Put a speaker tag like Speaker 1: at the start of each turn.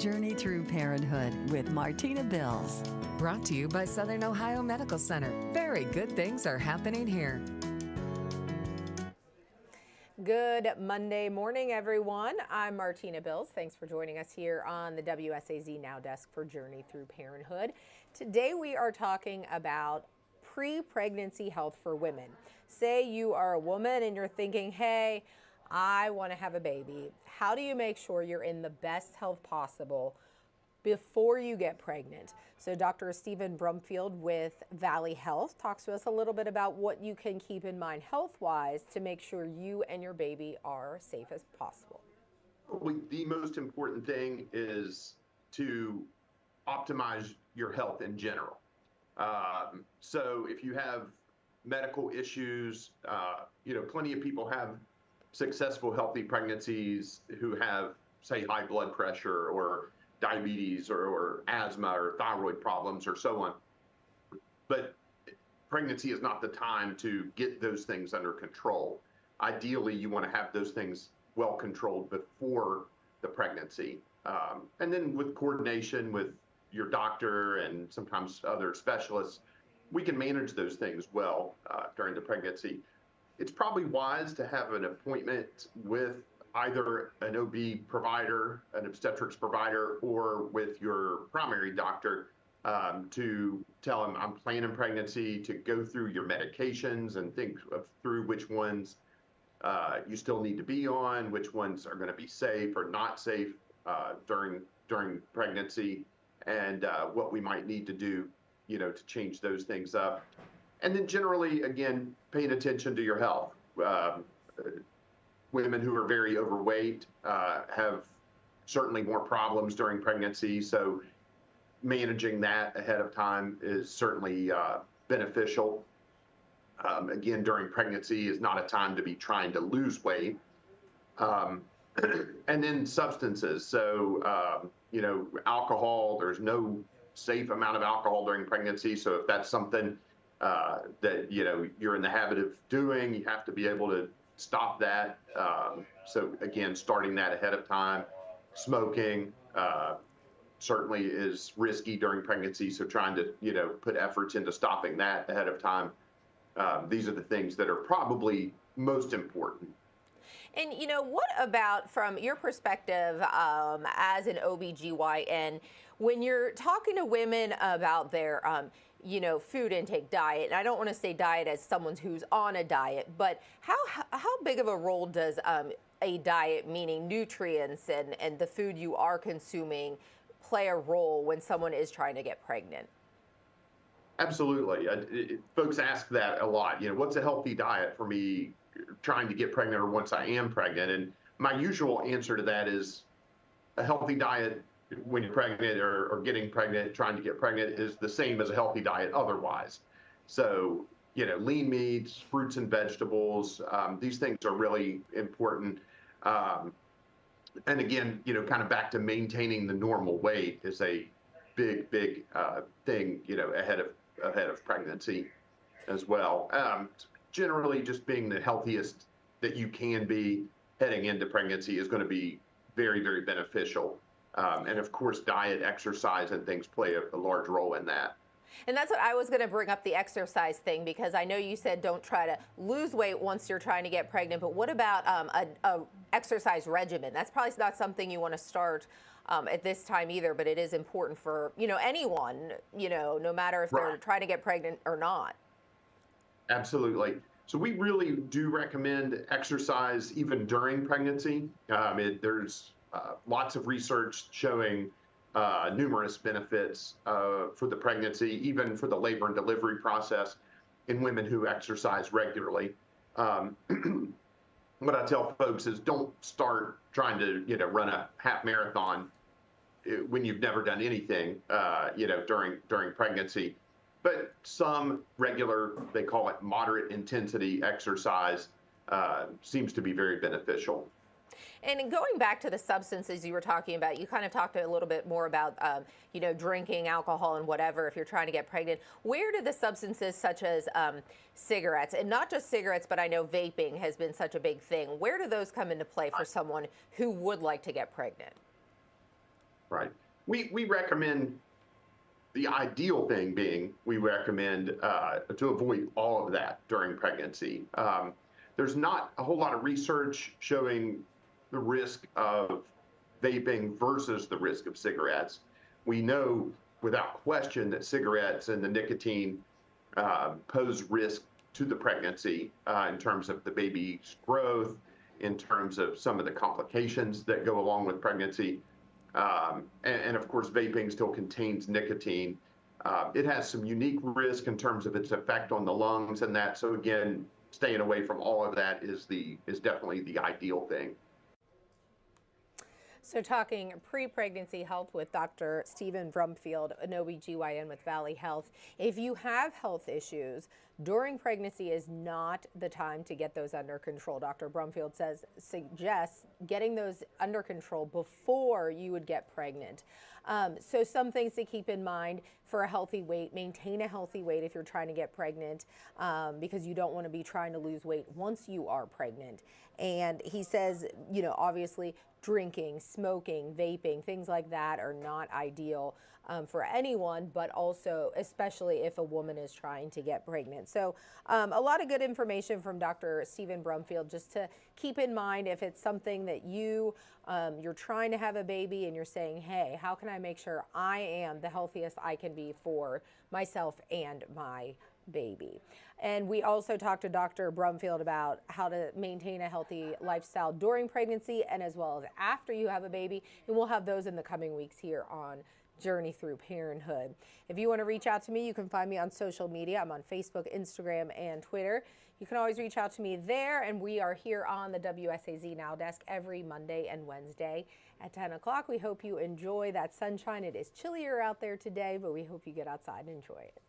Speaker 1: Journey Through Parenthood with Martina Bills.
Speaker 2: Brought to you by Southern Ohio Medical Center. Very good things are happening here.
Speaker 3: Good Monday morning, everyone. I'm Martina Bills. Thanks for joining us here on the WSAZ Now Desk for Journey Through Parenthood. Today we are talking about pre-pregnancy health for women. Say you are a woman and you're thinking, hey, I want to have a baby. How do you make sure you're in the best health possible before you get pregnant? So Dr. Stephen Brumfield with Valley Health talks to us a little bit about what you can keep in mind health-wise to make sure you and your baby are safe as possible.
Speaker 4: The most important thing is to optimize your health in general. So if you have medical issues, plenty of people have successful, healthy pregnancies who have, say, high blood pressure or diabetes or asthma or thyroid problems or so on. But pregnancy is not the time to get those things under control. Ideally, you want to have those things well controlled before the pregnancy. And then with coordination with your doctor and sometimes other specialists, we can manage those things well during the pregnancy. It's probably wise to have an appointment with either an OB provider, an obstetrics provider, or with your primary doctor to tell them I'm planning pregnancy, to go through your medications and think through which ones you still need to be on, which ones are going to be safe or not safe during pregnancy, and what we might need to do, to change those things up. And then generally, again, paying attention to your health. Women who are very overweight have certainly more problems during pregnancy, so managing that ahead of time is certainly beneficial. Again, during pregnancy is not a time to be trying to lose weight. And then substances. So, alcohol, there's no safe amount of alcohol during pregnancy. So if that's something that, you're in the habit of doing, you have to be able to stop that. So again, starting that ahead of time. Smoking certainly is risky during pregnancy. So trying to, put efforts into stopping that ahead of time. These are the things that are probably most important.
Speaker 3: And, what about from your perspective as an OBGYN, when you're talking to women about their, food intake, diet, and I don't want to say diet as someone who's on a diet, but how big of a role does a diet, meaning nutrients and the food you are consuming, play a role when someone is trying to get pregnant?
Speaker 4: Absolutely. Folks ask that a lot. What's a healthy diet for me trying to get pregnant or once I am pregnant? And my usual answer to that is a healthy diet when you're pregnant or getting pregnant, trying to get pregnant, is the same as a healthy diet otherwise. So, lean meats, fruits and vegetables, these things are really important. And again, kind of back to maintaining the normal weight is a big thing, ahead of pregnancy as well. Generally, just being the healthiest that you can be heading into pregnancy is going to be very, very beneficial. And of course, diet, exercise, and things play a large role in that.
Speaker 3: And that's what I was going to bring up, the exercise thing, because I know you said don't try to lose weight once you're trying to get pregnant, but what about a exercise regimen? That's probably not something you want to start at this time either, but it is important for, anyone, no matter if they're trying to get pregnant or not.
Speaker 4: Absolutely. So we really do recommend exercise even during pregnancy. There's lots of research showing numerous benefits for the pregnancy, even for the labor and delivery process in women who exercise regularly. What I tell folks is don't start trying to, run a half marathon when you've never done anything, during pregnancy. But some regular, they call it moderate intensity exercise, seems to be very beneficial.
Speaker 3: And going back to the substances you were talking about, you kind of talked a little bit more about, drinking alcohol and whatever if you're trying to get pregnant. Where do the substances such as cigarettes, and not just cigarettes, but I know vaping has been such a big thing, where do those come into play for someone who would like to get pregnant?
Speaker 4: Right. We recommend, the ideal thing being, we recommend to avoid all of that during pregnancy. There's not a whole lot of research showing the risk of vaping versus the risk of cigarettes. We know without question that cigarettes and the nicotine pose risk to the pregnancy in terms of the baby's growth, in terms of some of the complications that go along with pregnancy. And of course, vaping still contains nicotine. It has some unique risk in terms of its effect on the lungs and that. So again, staying away from all of that is definitely the ideal thing.
Speaker 3: So talking pre-pregnancy health with Dr. Stephen Brumfield, an OBGYN with Valley Health. If you have health issues, during pregnancy is not the time to get those under control. Dr. Brumfield suggests getting those under control before you would get pregnant. So some things to keep in mind for a healthy weight: maintain a healthy weight if you're trying to get pregnant, because you don't want to be trying to lose weight once you are pregnant. And he says, obviously drinking, smoking, vaping, things like that are not ideal for anyone, but also especially if a woman is trying to get pregnant. So a lot of good information from Dr. Stephen Brumfield, just to keep in mind if it's something that you're trying to have a baby and you're saying, hey, how can I make sure I am the healthiest I can be for myself and my baby? And we also talked to Dr. Brumfield about how to maintain a healthy lifestyle during pregnancy and as well as after you have a baby. And we'll have those in the coming weeks here on Journey Through Parenthood. If you want to reach out to me, you can find me on social media. I'm on Facebook, Instagram, and Twitter. You can always reach out to me there. And we are here on the WSAZ Now Desk every Monday and Wednesday at 10 o'clock. We hope you enjoy that sunshine. It is chillier out there today, but we hope you get outside and enjoy it.